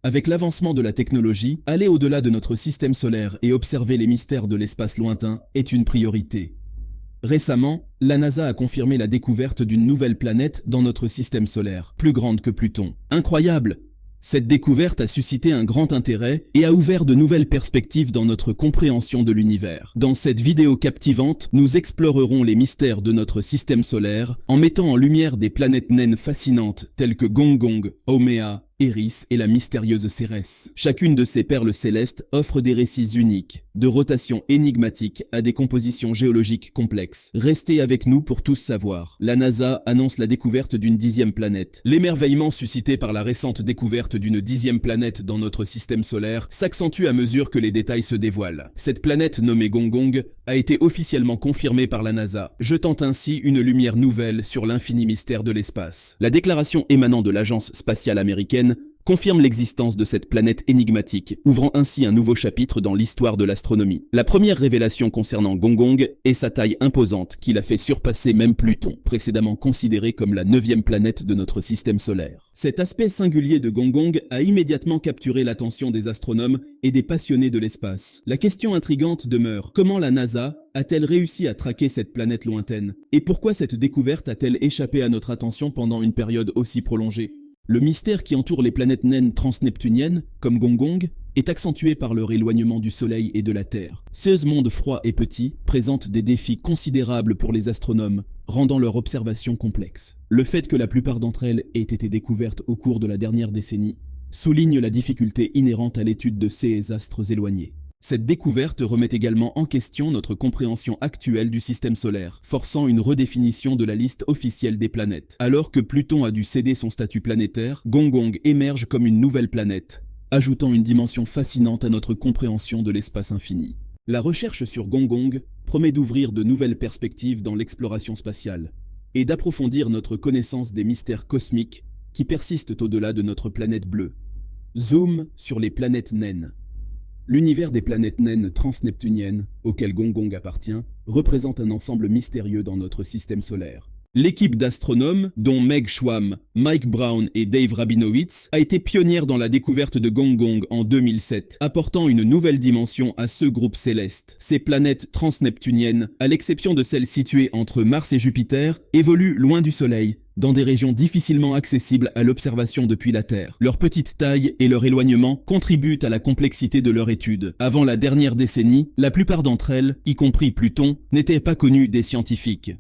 Avec l'avancement de la technologie, aller au-delà de notre système solaire et observer les mystères de l'espace lointain est une priorité. Récemment, la NASA a confirmé la découverte d'une nouvelle planète dans notre système solaire, plus grande que Pluton. Incroyable! Cette découverte a suscité un grand intérêt et a ouvert de nouvelles perspectives dans notre compréhension de l'univers. Dans cette vidéo captivante, nous explorerons les mystères de notre système solaire en mettant en lumière des planètes naines fascinantes telles que Gonggong, Haumea, Eris et la mystérieuse Cérès. Chacune de ces perles célestes offre des récits uniques, de rotations énigmatiques à des compositions géologiques complexes. Restez avec nous pour tous savoir. La NASA annonce la découverte d'une 10e planète. L'émerveillement suscité par la récente découverte d'une 10e planète dans notre système solaire s'accentue à mesure que les détails se dévoilent. Cette planète nommée Gonggong a été officiellement confirmée par la NASA, jetant ainsi une lumière nouvelle sur l'infini mystère de l'espace. La déclaration émanant de l'agence spatiale américaine confirme l'existence de cette planète énigmatique, ouvrant ainsi un nouveau chapitre dans l'histoire de l'astronomie. La première révélation concernant Gonggong est sa taille imposante qui l'a fait surpasser même Pluton, précédemment considéré comme la 9e planète de notre système solaire. Cet aspect singulier de Gonggong a immédiatement capturé l'attention des astronomes et des passionnés de l'espace. La question intrigante demeure: comment la NASA a-t-elle réussi à traquer cette planète lointaine? Et pourquoi cette découverte a-t-elle échappé à notre attention pendant une période aussi prolongée? Le mystère qui entoure les planètes naines transneptuniennes, comme Gonggong, est accentué par leur éloignement du Soleil et de la Terre. Ces mondes froids et petits présentent des défis considérables pour les astronomes, rendant leur observation complexe. Le fait que la plupart d'entre elles aient été découvertes au cours de la dernière décennie souligne la difficulté inhérente à l'étude de ces astres éloignés. Cette découverte remet également en question notre compréhension actuelle du système solaire, forçant une redéfinition de la liste officielle des planètes. Alors que Pluton a dû céder son statut planétaire, Gonggong émerge comme une nouvelle planète, ajoutant une dimension fascinante à notre compréhension de l'espace infini. La recherche sur Gonggong promet d'ouvrir de nouvelles perspectives dans l'exploration spatiale et d'approfondir notre connaissance des mystères cosmiques qui persistent au-delà de notre planète bleue. Zoom sur les planètes naines. L'univers des planètes naines transneptuniennes, auquel Gonggong appartient, représente un ensemble mystérieux dans notre système solaire. L'équipe d'astronomes, dont Meg Schwamm, Mike Brown et Dave Rabinowitz, a été pionnière dans la découverte de Gonggong en 2007, apportant une nouvelle dimension à ce groupe céleste. Ces planètes transneptuniennes, à l'exception de celles situées entre Mars et Jupiter, évoluent loin du Soleil, dans des régions difficilement accessibles à l'observation depuis la Terre. Leur petite taille et leur éloignement contribuent à la complexité de leur étude. Avant la dernière décennie, la plupart d'entre elles, y compris Pluton, n'étaient pas connues des scientifiques.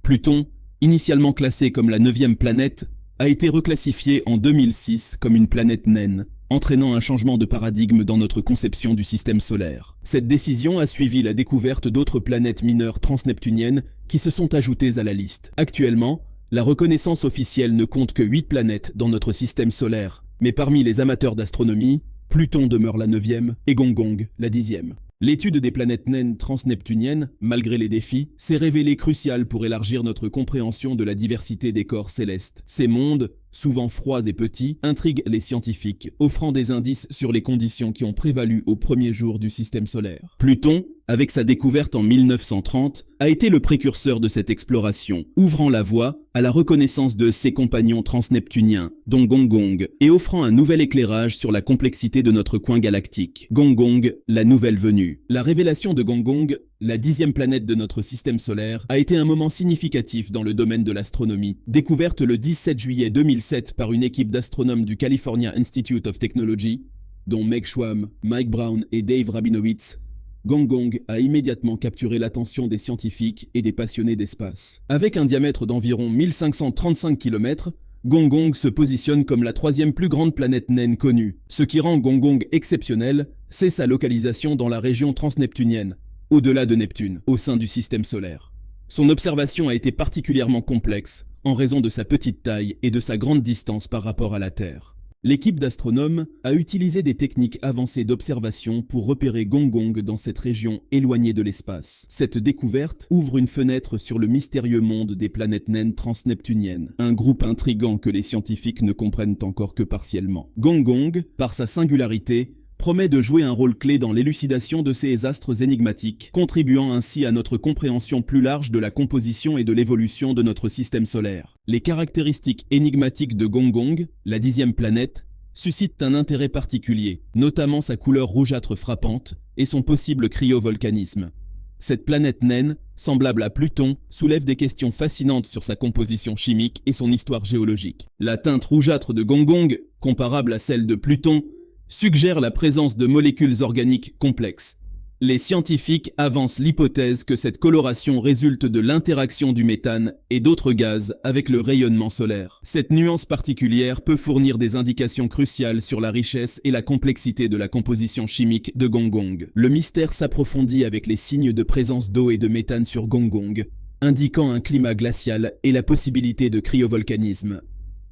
Pluton, initialement classé comme la 9e planète, a été reclassifié en 2006 comme une planète naine, entraînant un changement de paradigme dans notre conception du système solaire. Cette décision a suivi la découverte d'autres planètes mineures transneptuniennes qui se sont ajoutées à la liste. Actuellement, la reconnaissance officielle ne compte que 8 planètes dans notre système solaire, mais parmi les amateurs d'astronomie, Pluton demeure la 9e et Gonggong la 10e. L'étude des planètes naines transneptuniennes, malgré les défis, s'est révélée cruciale pour élargir notre compréhension de la diversité des corps célestes. Ces mondes, souvent froids et petits, intriguent les scientifiques, offrant des indices sur les conditions qui ont prévalu aux premiers jours du système solaire. Pluton, avec sa découverte en 1930, a été le précurseur de cette exploration, ouvrant la voie à la reconnaissance de ses compagnons transneptuniens, dont Gonggong, et offrant un nouvel éclairage sur la complexité de notre coin galactique. Gonggong, la nouvelle venue. La révélation de Gonggong, la 10e planète de notre système solaire, a été un moment significatif dans le domaine de l'astronomie. Découverte le 17 juillet 2007 par une équipe d'astronomes du California Institute of Technology, dont Meg Schwamm, Mike Brown et Dave Rabinowitz, Gonggong a immédiatement capturé l'attention des scientifiques et des passionnés d'espace. Avec un diamètre d'environ 1535 km, Gonggong se positionne comme la 3e plus grande planète naine connue. Ce qui rend Gonggong exceptionnel, c'est sa localisation dans la région transneptunienne, au-delà de Neptune, au sein du système solaire. Son observation a été particulièrement complexe, en raison de sa petite taille et de sa grande distance par rapport à la Terre. L'équipe d'astronomes a utilisé des techniques avancées d'observation pour repérer Gonggong dans cette région éloignée de l'espace. Cette découverte ouvre une fenêtre sur le mystérieux monde des planètes naines transneptuniennes, un groupe intrigant que les scientifiques ne comprennent encore que partiellement. Gonggong, par sa singularité, promet de jouer un rôle clé dans l'élucidation de ces astres énigmatiques, contribuant ainsi à notre compréhension plus large de la composition et de l'évolution de notre système solaire. Les caractéristiques énigmatiques de Gonggong, la 10e planète, suscitent un intérêt particulier, notamment sa couleur rougeâtre frappante et son possible cryovolcanisme. Cette planète naine, semblable à Pluton, soulève des questions fascinantes sur sa composition chimique et son histoire géologique. La teinte rougeâtre de Gonggong, comparable à celle de Pluton, suggère la présence de molécules organiques complexes. Les scientifiques avancent l'hypothèse que cette coloration résulte de l'interaction du méthane et d'autres gaz avec le rayonnement solaire. Cette nuance particulière peut fournir des indications cruciales sur la richesse et la complexité de la composition chimique de Gonggong. Le mystère s'approfondit avec les signes de présence d'eau et de méthane sur Gonggong, indiquant un climat glacial et la possibilité de cryovolcanisme.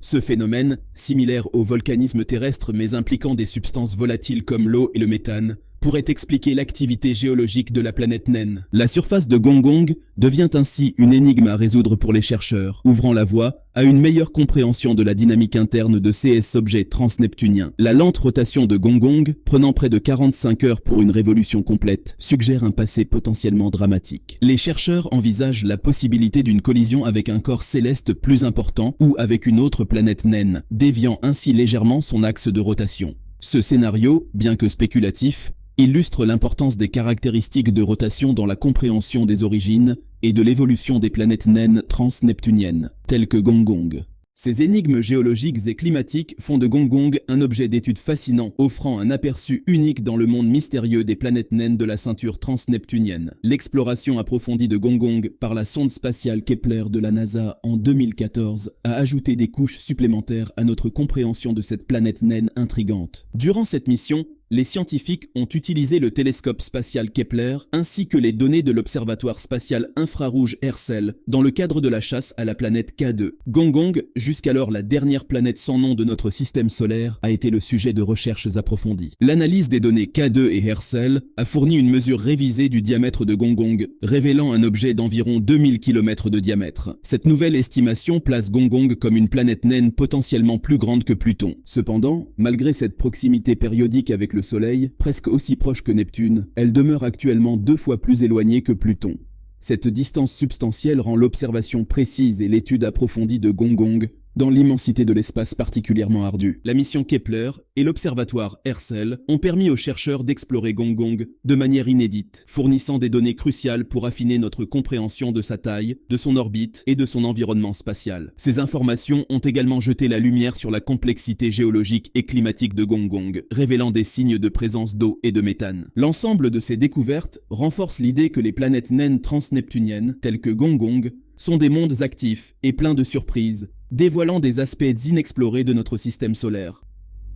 Ce phénomène, similaire au volcanisme terrestre mais impliquant des substances volatiles comme l'eau et le méthane, pourrait expliquer l'activité géologique de la planète naine. La surface de Gonggong devient ainsi une énigme à résoudre pour les chercheurs, ouvrant la voie à une meilleure compréhension de la dynamique interne de ces objets transneptuniens. La lente rotation de Gonggong, prenant près de 45 heures pour une révolution complète, suggère un passé potentiellement dramatique. Les chercheurs envisagent la possibilité d'une collision avec un corps céleste plus important ou avec une autre planète naine, déviant ainsi légèrement son axe de rotation. Ce scénario, bien que spéculatif, illustre l'importance des caractéristiques de rotation dans la compréhension des origines et de l'évolution des planètes naines transneptuniennes, telles que Gonggong. Ces énigmes géologiques et climatiques font de Gonggong un objet d'étude fascinant, offrant un aperçu unique dans le monde mystérieux des planètes naines de la ceinture transneptunienne. L'exploration approfondie de Gonggong par la sonde spatiale Kepler de la NASA en 2014 a ajouté des couches supplémentaires à notre compréhension de cette planète naine intrigante. Durant cette mission, les scientifiques ont utilisé le télescope spatial Kepler ainsi que les données de l'observatoire spatial infrarouge Herschel dans le cadre de la chasse à la planète K2. Gonggong, jusqu'alors la dernière planète sans nom de notre système solaire, a été le sujet de recherches approfondies. L'analyse des données K2 et Herschel a fourni une mesure révisée du diamètre de Gonggong, révélant un objet d'environ 2000 km de diamètre. Cette nouvelle estimation place Gonggong comme une planète naine potentiellement plus grande que Pluton. Cependant, malgré cette proximité périodique avec le Soleil, presque aussi proche que Neptune, elle demeure actuellement 2 fois plus éloignée que Pluton. Cette distance substantielle rend l'observation précise et l'étude approfondie de Gonggong dans l'immensité de l'espace particulièrement ardue. La mission Kepler et l'observatoire Herschel ont permis aux chercheurs d'explorer Gonggong de manière inédite, fournissant des données cruciales pour affiner notre compréhension de sa taille, de son orbite et de son environnement spatial. Ces informations ont également jeté la lumière sur la complexité géologique et climatique de Gonggong, révélant des signes de présence d'eau et de méthane. L'ensemble de ces découvertes renforce l'idée que les planètes naines transneptuniennes, telles que Gonggong, sont des mondes actifs et pleins de surprises, dévoilant des aspects inexplorés de notre système solaire.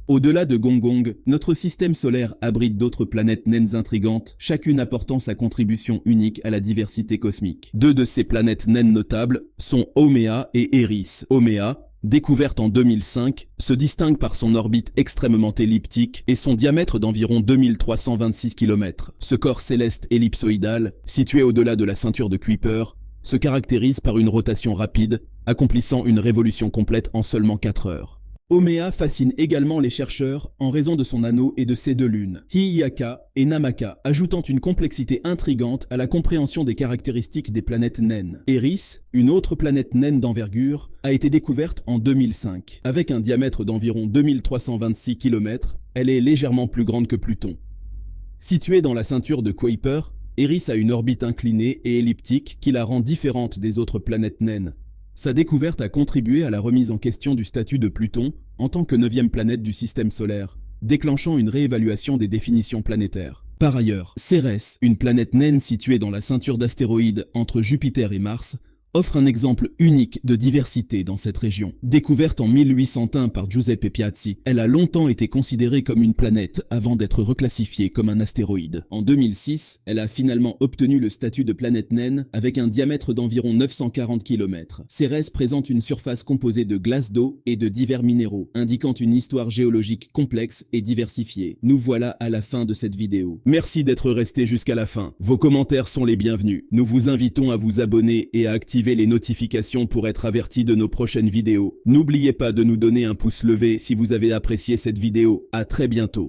Au-delà de Gonggong, notre système solaire abrite d'autres planètes naines intrigantes, chacune apportant sa contribution unique à la diversité cosmique. 2 de ces planètes naines notables sont Haumea et Eris. Haumea, découverte en 2005, se distingue par son orbite extrêmement elliptique et son diamètre d'environ 2326 km. Ce corps céleste ellipsoïdal, situé au-delà de la ceinture de Kuiper, se caractérise par une rotation rapide, accomplissant une révolution complète en seulement 4 heures. Haumea fascine également les chercheurs en raison de son anneau et de ses 2 lunes, Hi'iaka et Namaka, ajoutant une complexité intrigante à la compréhension des caractéristiques des planètes naines. Eris, une autre planète naine d'envergure, a été découverte en 2005. Avec un diamètre d'environ 2326 km, elle est légèrement plus grande que Pluton. Située dans la ceinture de Kuiper, Eris a une orbite inclinée et elliptique qui la rend différente des autres planètes naines. Sa découverte a contribué à la remise en question du statut de Pluton en tant que 9e planète du système solaire, déclenchant une réévaluation des définitions planétaires. Par ailleurs, Cérès, une planète naine située dans la ceinture d'astéroïdes entre Jupiter et Mars, offre un exemple unique de diversité dans cette région. Découverte en 1801 par Giuseppe Piazzi, elle a longtemps été considérée comme une planète avant d'être reclassifiée comme un astéroïde. En 2006, elle a finalement obtenu le statut de planète naine avec un diamètre d'environ 940 km. Cérès présente une surface composée de glace d'eau et de divers minéraux, indiquant une histoire géologique complexe et diversifiée. Nous voilà à la fin de cette vidéo. Merci d'être resté jusqu'à la fin. Vos commentaires sont les bienvenus. Nous vous invitons à vous abonner et à activer les notifications pour être averti de nos prochaines vidéos. N'oubliez pas de nous donner un pouce levé si vous avez apprécié cette vidéo. À très bientôt.